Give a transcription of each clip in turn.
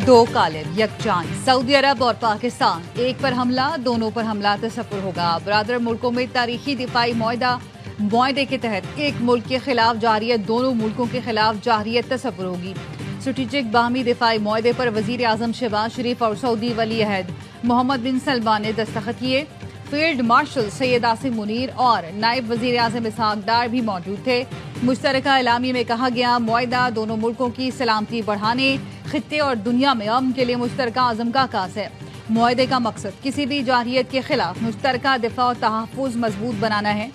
दो कालिब यकजान सऊदी अरब और पाकिस्तान एक पर हमला दोनों पर हमला तसव्वुर होगा। बरादर मुल्कों में तारीखी दिफाई मुआहदे के तहत एक मुल्क के खिलाफ जारियत दोनों मुल्कों के खिलाफ जारियत तसव्वुर होगी। स्ट्रेटेजिक बाहमी दिफाई मुआहदे पर वजीर आजम शहबाज शरीफ और सऊदी वली अहद मोहम्मद बिन सलमान ने दस्तखत किए। फील्ड मार्शल सैयद आसिम मुनीर और नायब वजीर आजम इसहाक डार भी मौजूद थे। मुश्तरका एलामी में कहा गया मुआहदा दोनों मुल्कों की सलामती बढ़ाने खित्ते और दुनिया में अमन के लिए मुश्तरका आज़म का आकाश है। मुआहदे का मकसद किसी भी जारहियत के खिलाफ मुश्तरका दिफा और तहफ़्फ़ुज़ मजबूत बनाना है।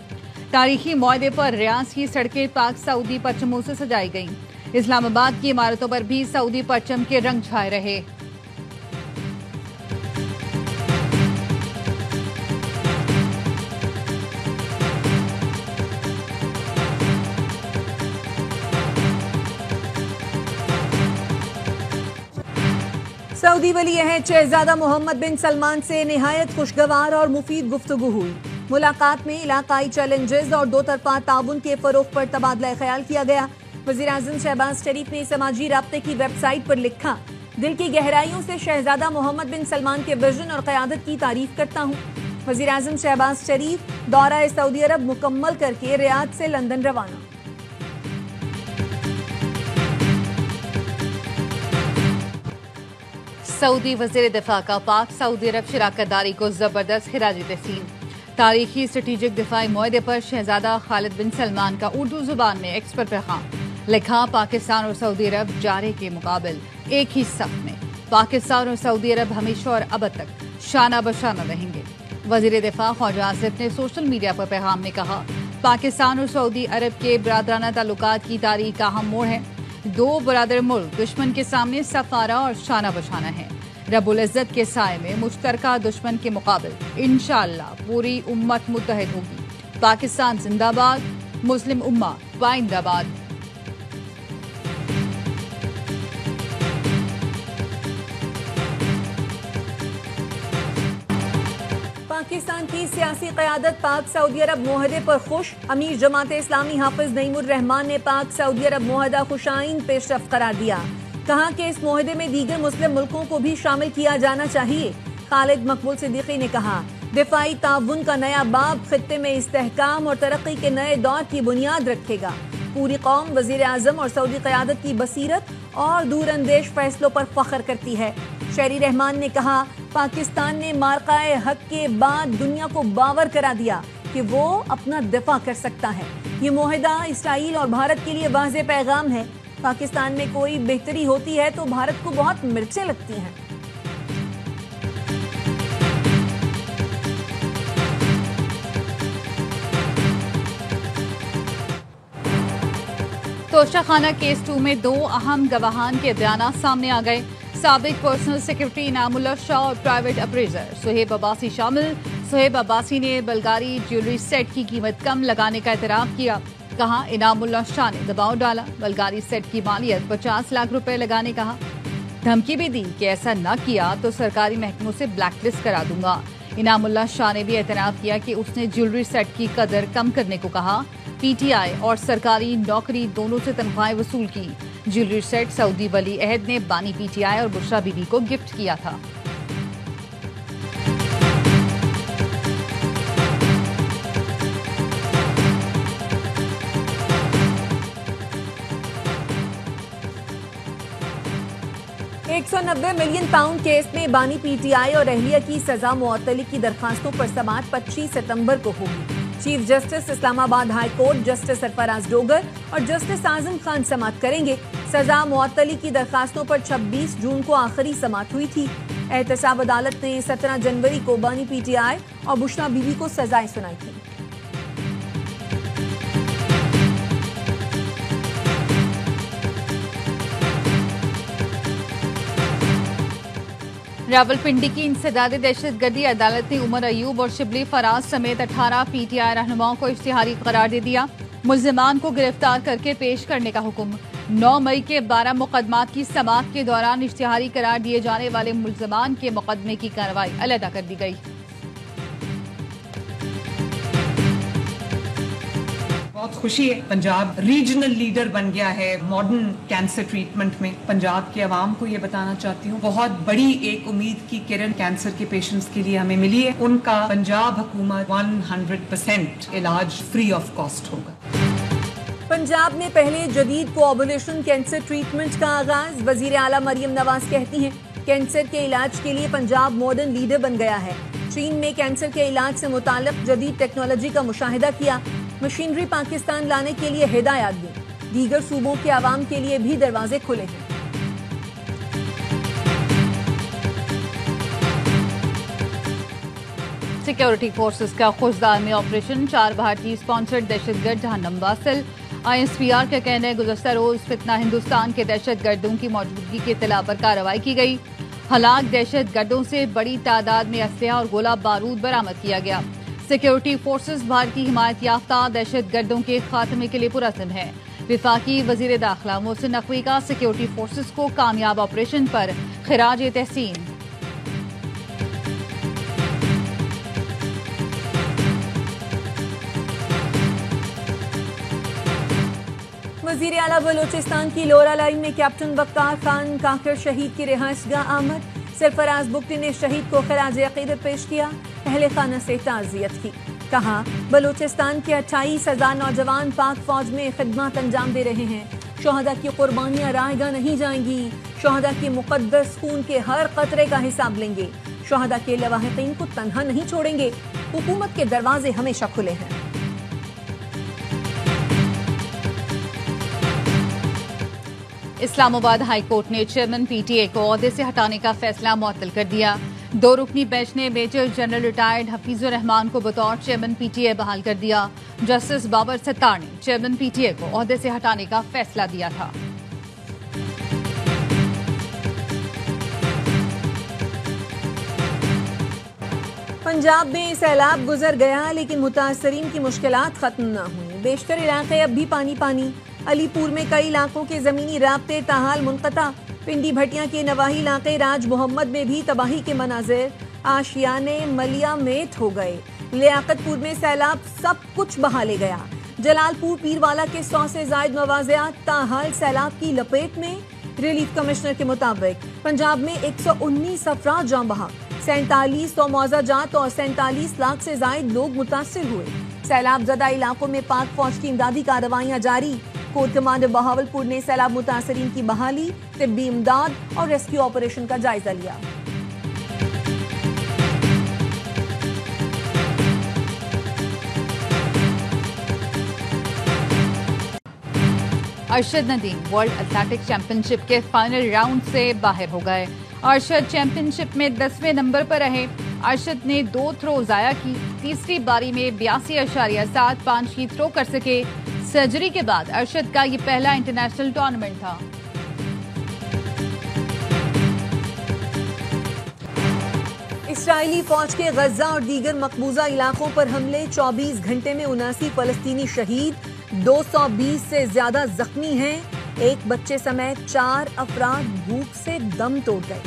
तारीखी मुआहदे पर रियाज की सड़कें पाक सऊदी परचमों से सजाई गईं। इस्लामाबाद की इमारतों पर भी सऊदी परचम के रंग छाए रहे। सऊदी वली अहद शहजादा मोहम्मद बिन सलमान से निहायत खुशगवार और मुफीद गुफ्तगू हुई। मुलाकात में इलाकाई चैलेंजेस और दो तरफा ताउन के फरोग पर तबादला ख्याल किया गया। वज़ीर आज़म शहबाज शरीफ ने समाजी राब्ते की वेबसाइट पर लिखा, दिल की गहराइयों से शहजादा मोहम्मद बिन सलमान के विजन और क़यादत की तारीफ करता हूँ। वज़ीर आज़म शहबाज शरीफ दौरा सऊदी अरब मुकम्मल करके रियाद से लंदन रवाना। सऊदी वज़ीर दिफा का पाक सऊदी अरब शराकतदारी को जबरदस्त खिराज तहसीन। तारीखी स्ट्रेटेजिक दिफाई मुआहदे पर शहजादा खालिद बिन सलमान का उर्दू जुबान में एक्स पर पैगाम लिखा, पाकिस्तान और सऊदी अरब जारे के मुकाबिल एक ही सफ में। पाकिस्तान और सऊदी अरब हमेशा और अब तक शाना बशाना रहेंगे। वज़ीर दिफा ख्वाजा आसिफ ने सोशल मीडिया पर पैगाम में कहा, पाकिस्तान और सऊदी अरब के बरादराना ताल्लुकात की तारीख का अहम मोड़ है। दो बरादर मुल्क दुश्मन के सामने सफारा और शाना बशाना है। रब्बुल इज़्ज़त के साए में मुश्तरका दुश्मन के मुकाबिल इंशाअल्लाह पूरी उम्मत मुत्तहिद होगी। पाकिस्तान जिंदाबाद, मुस्लिम उम्मा पाइंदाबाद। पाकिस्तान की सियासी क़यादत पाक सऊदी अरब मुआहदे पर खुश। अमीर जमात इस्लामी हाफिज नईमुर रहमान ने पाक सऊदी अरब मुआहदा खुशाइन पेशरफ्त करार दिया। कहा कि इस मुआहदे में दीगर मुस्लिम मुल्कों को भी शामिल किया जाना चाहिए। खालिद मकबूल सिद्दीकी ने कहा, दिफाई ताउन का नया बाब खित्ते में इस्तेहकाम और तरक्की के नए दौर की बुनियाद रखेगा। पूरी कौम वजीर आजम और सऊदी क़यादत की बसीरत और दूरअंदेश फैसलों पर फख्र करती है। शहरी रहमान ने कहा, पाकिस्तान ने मार्काए हक के बाद दुनिया को बावर करा दिया कि वो अपना दिफा कर सकता है। ये मुआहदा इसराइल और भारत के लिए वाज़े पैगाम है। पाकिस्तान में कोई बेहतरी होती है तो भारत को बहुत मिर्चें लगती हैं। तोशाखाना केस 2 में दो अहम गवाहान के बयानात सामने आ गए। साबिक पर्सनल सेक्रेटरी इनामुल्लाह शाह और प्राइवेट अप्रेजर सुहेब अब्बासी शामिल। सुहेब अब्बासी ने बल्गारी ज्वेलरी सेट की कीमत कम लगाने का एतराफ़ किया। कहा, इनामुल्लाह शाह ने दबाव डाला, बल्गारी सेट की मालियत 50 लाख रुपए लगाने कहा। धमकी भी दी कि ऐसा न किया तो सरकारी महकमों से ब्लैकलिस्ट करा दूंगा। इनामुल्लाह शाह ने भी एतराफ़ किया कि उसने ज्वेलरी सेट की कदर कम करने को कहा। पीटीआई और सरकारी नौकरी दोनों से तनख्वाहें वसूल की। ज्वेलरी सेट सऊदी वली अहद ने बानी पीटीआई और बुशरा बीबी को गिफ्ट किया था। £190 मिलियन केस में बानी पीटीआई और अहलिया की सजा मुअत्तली की दरखास्तों पर समाअत 25 सितंबर को होगी। Chief justice Islamabad high court justice Sarfaraz Dogar और जस्टिस आजम खान समाअत करेंगे। सजा मुअत्तली की दरखास्तों पर 26 जून को आखिरी समाअत हुई थी। एहतसाब अदालत ने 17 जनवरी को बानी पीटीआई और बुशरा बीबी को सजाएं सुनाई थी। रावलपिंडी की इंसदादी दहशतगर्दी अदालत ने उमर अयूब और शिबली फराज समेत 18 पीटीआई रहनुमाओं को इश्तिहारी करार दे दिया। मुल्जिमान को गिरफ्तार करके पेश करने का हुक्म। 9 मई के 12 मुकदमात की समाअत के दौरान इश्तिहारी करार दिए जाने वाले मुल्जिमान के मुकदमे की कार्रवाई अलहदा कर दी गई। بہت خوشی ہے پنجاب ریجنل لیڈر بن گیا ہے ماڈرن کینسر ٹریٹمنٹ میں. پنجاب کے عوام کو یہ بتانا چاہتی ہوں بہت بڑی ایک امید کی کرن کینسر کے پیشنٹس کے لیے ہمیں ملی ہے. ان کا پنجاب حکومت 100% علاج فری آف کاسٹ ہوگا. پنجاب میں پہلے جدید کوآبولیشن کینسر ٹریٹمنٹ کا آغاز. وزیر اعلیٰ مریم نواز کہتی ہیں کینسر کے علاج کے لیے پنجاب ماڈرن لیڈر بن گیا ہے. چین میں کینسر کے علاج سے متعلق جدید ٹیکنالوجی کا مشاہدہ کیا. مشینری پاکستان لانے کے لیے ہدایات دی. دیگر صوبوں کے عوام کے لیے بھی دروازے کھلے ہیں. سیکیورٹی فورسز کا خوزدار میں آپریشن. 4 بھارتی سپانسرڈ دہشت گرد جہنم واصل. ISPR کا کہنا ہے گزشتہ روز فتنہ ہندوستان کے دہشت گردوں کی موجودگی کی اطلاع پر کارروائی کی گئی. ہلاک دہشت گردوں سے بڑی تعداد میں اسلحہ اور گولہ بارود برآمد کیا گیا. سیکیورٹی فورسز بھارتی حمایت یافتہ دہشت گردوں کے خاتمے کے لیے پرعزم ہے. وفاقی وزیر داخلہ محسن نقوی کا سیکیورٹی فورسز کو کامیاب آپریشن پر خراج تحسین. وزیر اعلیٰ بلوچستان کی لورا لائن میں کیپٹن وقار خان کاکر شہید کی رہائش گاہ آمد. سرفراز بگٹی نے شہید کو خراج عقیدت پیش کیا. اہل خانہ سے تعزیت کی. کہا بلوچستان کے 28,000 نوجوان پاک فوج میں خدمات انجام دے رہے ہیں. شہداء کی قربانیاں رائے گاہ نہیں جائیں گی. شہداء کے مقدس خون کے ہر قطرے کا حساب لیں گے. شہداء کے لواحقین کو تنہا نہیں چھوڑیں گے. حکومت کے دروازے ہمیشہ کھلے ہیں. اسلام آباد ہائی کورٹ نے چیئرمین PTA کو عہدے سے ہٹانے کا فیصلہ معطل کر دیا. 2 رکنی بینچ نے میجر جنرل ریٹائرڈ حفیظ الرحمان کو بطور چیئرمین PTA بحال کر دیا. جسٹس بابر ستار نے چیئرمین PTA کو عہدے سے ہٹانے کا فیصلہ دیا تھا. پنجاب میں سیلاب گزر گیا لیکن متاثرین کی مشکلات ختم نہ ہوئیں. بیشتر علاقے اب بھی پانی پانی. علی پور میں کئی علاقوں کے زمینی رابطے تاحال منقطع. پنڈی بھٹیاں کے نواحی علاقے راج محمد میں بھی تباہی کے مناظر. آشیانے ملیا میٹ ہو گئے. لیاقت پور میں سیلاب سب کچھ بہا لے گیا. جلال پور پیروالا کے 100 سے زائد مواضعات تاحال سیلاب کی لپیٹ میں. ریلیف کمشنر کے مطابق پنجاب میں 119 افراد جاں بحق. 4700 معاوضہ جات اور 47 لاکھ سے زائد لوگ متاثر ہوئے. سیلاب زدہ علاقوں میں پاک فوج کی امدادی کارروائیاں جاری. کور کمانڈر بہاولپور نے سیلاب متاثرین کی بحالی، طبی امداد اور ریسکیو آپریشن کا جائزہ لیا. Arshad Nadeem world athletics championship کے فائنل راؤنڈ سے باہر ہو گئے. ارشد چیمپئن شپ میں 10ویں نمبر پر رہے. ارشد نے 2 تھرو ضائع کی. تیسری باری میں 82.75 کی تھرو کر سکے. سرجری کے بعد ارشد کا یہ پہلا انٹرنیشنل ٹورنامنٹ تھا. اسرائیلی فوج کے غزہ اور دیگر مقبوضہ علاقوں پر حملے. 24 گھنٹے میں 79 فلسطینی شہید. 220 سے زیادہ زخمی ہیں. 1 بچے سمیت 4 افراد بھوک سے دم توڑ گئے.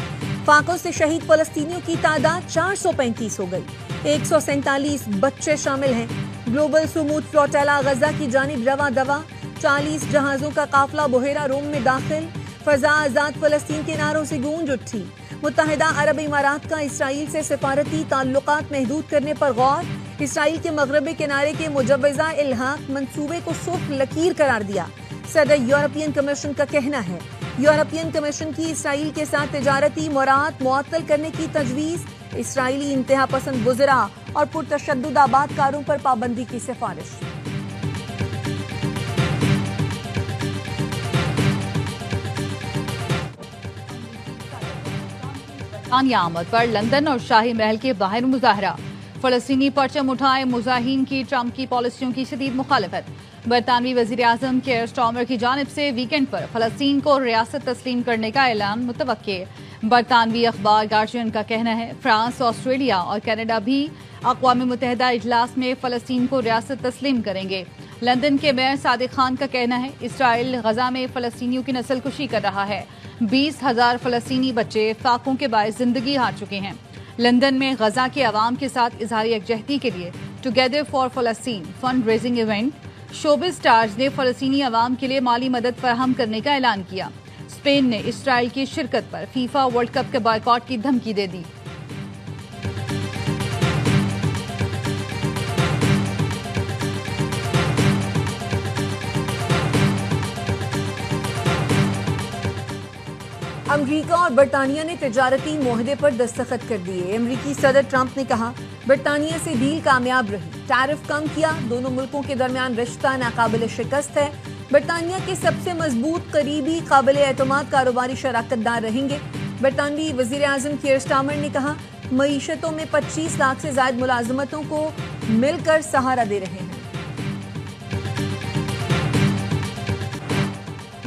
فاقوں سے شہید فلسطینیوں کی تعداد 435 ہو گئی. 147 بچے شامل ہیں. گلوبل سمود فلوٹیلا غزہ کی جانب رواں دوا. 40 جہازوں کا قافلہ بحیرہ روم میں داخل. فضا آزاد فلسطین کے نعروں سے گونج اٹھی. متحدہ عرب امارات کا اسرائیل سے سفارتی تعلقات محدود کرنے پر غور. اسرائیل کے مغربی کنارے کے مجوزہ الحاق منصوبے کو سرخ لکیر قرار دیا. صدر یورپین کمیشن کا کہنا ہے یورپین کمیشن کی اسرائیل کے ساتھ تجارتی معاہدات معطل کرنے کی تجویز. اسرائیلی انتہا پسند وزراء اور پرتشدد آباد کاروں پر پابندی کی سفارش. آمد پر لندن اور شاہی محل کے باہر مظاہرہ. فلسطینی پرچم اٹھائے. مظاہرین کی ٹرمپ کی پالیسیوں کی شدید مخالفت. برطانوی وزیر اعظم کیئر سٹارمر کی جانب سے ویکینڈ پر فلسطین کو ریاست تسلیم کرنے کا اعلان متوقع. برطانوی اخبار گارجین کا کہنا ہے فرانس، آسٹریلیا اور کینیڈا بھی اقوام متحدہ اجلاس میں فلسطین کو ریاست تسلیم کریں گے. لندن کے میئر صادق خان کا کہنا ہے اسرائیل غزہ میں فلسطینیوں کی نسل کشی کر رہا ہے. 20,000 فلسطینی بچے فاقوں کے باعث زندگی ہار چکے ہیں. لندن میں غزہ کے عوام کے ساتھ اظہار یکجہتی کے لیے ٹوگیدر فار فلسطین fund raising event showbiz stars ने फलस्तीनी अवाम के लिए माली मदद फराहम करने का ऐलान किया। स्पेन ने इसराइल की शिरकत पर फीफा वर्ल्ड कप के बॉयकॉट की धमकी दे दी। अमरीका और बरतानिया ने तिजारती मुआहदे पर दस्तखत कर दिए। अमरीकी सदर ट्रंप ने कहा बरतानिया से डील कामयाब रही, टैरिफ कम किया, दोनों मुल्कों के दरमियान रिश्ता नाकाबिल शिकस्त है। बरतानिया के सबसे मजबूत, करीबी, काबिल एतमाद कारोबारी शराकतदार रहेंगे। बरतानवी वजीर आजम कीर स्टारमर ने कहा मईशतों में 25 लाख से ज्यादा मुलाजमतों को मिलकर सहारा दे रहे हैं।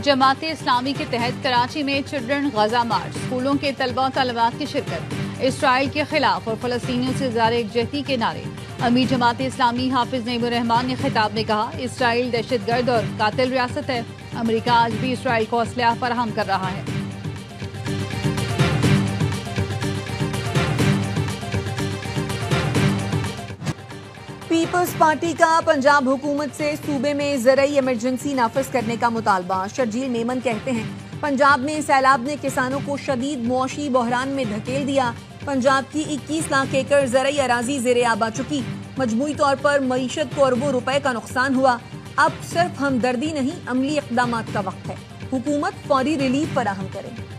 जमात इस्लामी के तहत कराची में चिल्ड्रन गजा मार्च, स्कूलों के तलबा और तलबात की शिरकत, इसराइल के खिलाफ और फलस्तीनियों से ज़ाहिर एकजहती के नारे। अमीर जमात इस्लामी हाफिज नईमुर रहमान ने खिताब में कहा इसराइल दहशतगर्द और कातिल रियासत है। अमेरिका आज भी इसराइल को असलहा फराहम कर रहा है। पीपल्स पार्टी का पंजाब हुकूमत से सूबे में ज़रई इमरजेंसी नाफिज करने का मुतालबा। शर्जील मेमन कहते हैं पंजाब में सैलाब ने किसानों को शदीद मुआशी बहरान में धकेल दिया। पंजाब की 21 लाख एकड़ ज़रई अराजी ज़ेरे आब आ चुकी। मजमूई तौर पर मईशत को अरबों रुपए का नुकसान हुआ। अब सिर्फ हमदर्दी नहीं, अमली इक़दामात का वक्त है। हुकूमत फौरी रिलीफ फराहम करे।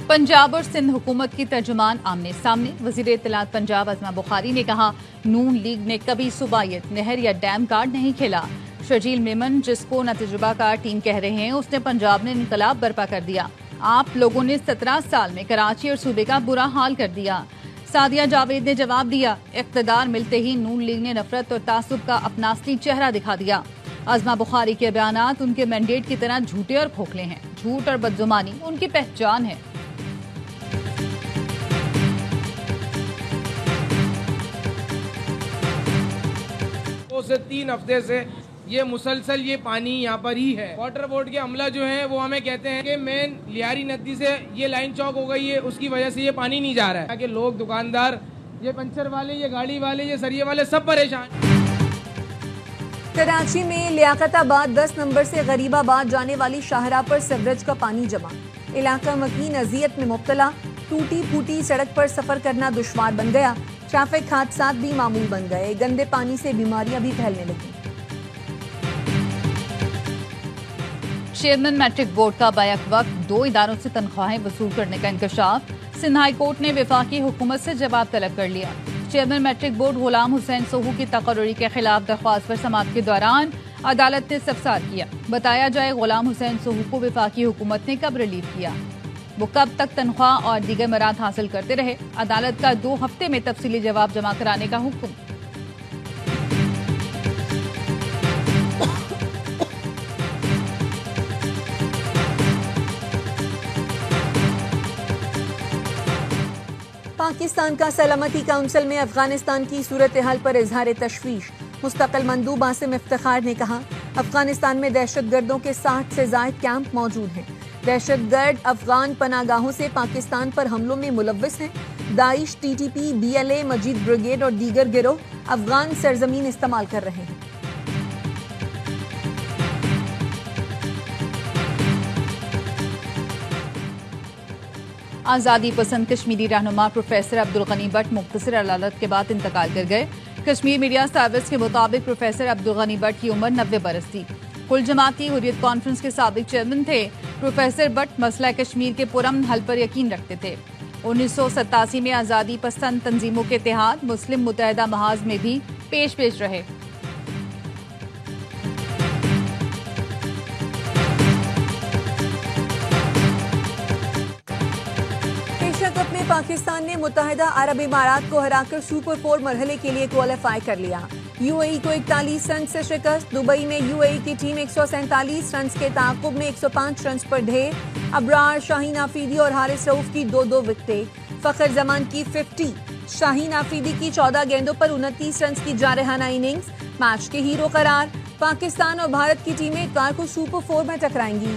पंजाब और सिंध हुकूमत की तर्जुमान आमने सामने। वजीर इत्तलात पंजाब अज़मा बुखारी ने कहा नून लीग ने कभी सुबायत, नहर या डैम कार्ड नहीं खेला। शर्जील मेमन, जिसको न तजुर्बाकार टीम कह रहे हैं, उसने पंजाब में इनकलाब बर्पा कर दिया। आप लोगों ने 17 साल में कराची और सूबे का बुरा हाल कर दिया। सादिया जावेद ने जवाब दिया इक़्तिदार मिलते ही नून लीग ने नफरत और तासुब का अपना असली चेहरा दिखा दिया। अज़मा बुखारी के बयानात उनके मैंडेट की तरह झूठे और खोखले हैं। झूठ और बदजुबानी उनकी पहचान है। से 3 हफ्ते से ये मुसलसल ये पानी यहाँ पर ही है। वाटर बोर्ड के अमला जो है वो हमें कहते हैं कि मेन लियारी नदी से ये लाइन चौक हो गई है, उसकी वजह से ये पानी नहीं जा रहा है। कि लोग, दुकानदार, ये पंचर वाले, ये गाड़ी वाले, ये सरिये वाले सब परेशान। कराची में लियाकताबाद 10 नंबर से गरीबाबाद जाने वाली शाहराह पर सीवरेज का पानी जमा। इलाका मकीन अजियत में मुब्तला। टूटी फूटी सड़क पर सफर करना दुश्वार बन गया। ट्रैफिक हादसात भी मामूल बन गए। गंदे पानी से बीमारियां भी फैलने लगी। चेयरमैन मैट्रिक बोर्ड का बैक वक्त 2 इदारों से तनख्वाहें वसूल करने का इंकशाफ। सिंध हाई कोर्ट ने वफाकी हुकूमत से जवाब तलब कर लिया। Chairman matric board Ghulam Hussain सोहू की तकर्री के खिलाफ दरख्वास्त पर समाअत के दौरान अदालत ने इस्तफसार किया। बताया जाए गुलाम हुसैन सोहू को वफाकी हुकूमत ने कब रिलीव किया, वो कब तक तनख्वाह और दीगर मराद हासिल करते रहे। अदालत का 2 हफ्ते में तफसीली जवाब जमा कराने का हुक्म। पाकिस्तान का सलामती काउंसिल में अफगानिस्तान की सूरत हाल पर इजहार तशवीश। मुस्तकिल मंदूब आसिम इफ्तिखार ने कहा अफगानिस्तान में दहशतगर्दों के 60 से ज्यादा कैंप मौजूद हैं। दहशतगर्द अफगान पनागाहों से पाकिस्तान पर हमलों में मुलव्विस हैं। दाइश, टीटीपी, बीएलए, मजीद ब्रिगेड और दीगर गिरोह अफगान सरजमीन इस्तेमाल कर रहे हैं। आज़ादी पसंद कश्मीरी रहनुमा प्रोफेसर अब्दुल गनी भट्ट मुख्तसर अदालत के बाद इंतकाल कर गए। कश्मीर मीडिया सर्विस के मुताबिक प्रोफेसर अब्दुल गनी भट्ट की उम्र 90 बरस थी। कुल जमाती हुर्रियत कॉन्फ्रेंस के साबिक चेयरमैन थे। प्रोफेसर भट्ट मसला कश्मीर के पुरअमन हल पर यकीन रखते थे। 1987 में आज़ादी पसंद तंजीमों के इत्तेहाद मुस्लिम मुत्तहिदा महाज में भी पेश रहे। एशिया कप में पाकिस्तान ने मुत्तहिदा अरब इमारात को हराकर सुपर 4 मरहले के लिए क्वालिफाई कर लिया। यूएई को 41 रन से शिकस्त। दुबई में यूएई की टीम 147 रन के ताक़ुब में 105 रन पर ढेर। अबरार, शाहीन आफरीदी और हारिस रऊफ की 2-2 विकेटें। फखर जमान की 50, शाहीन आफरीदी की 14 गेंदों पर 29 रन की जारहाना इनिंग्स। मैच के हीरो करार। पाकिस्तान और भारत की टीमें इतवार को सुपर 4 में टकराएंगी।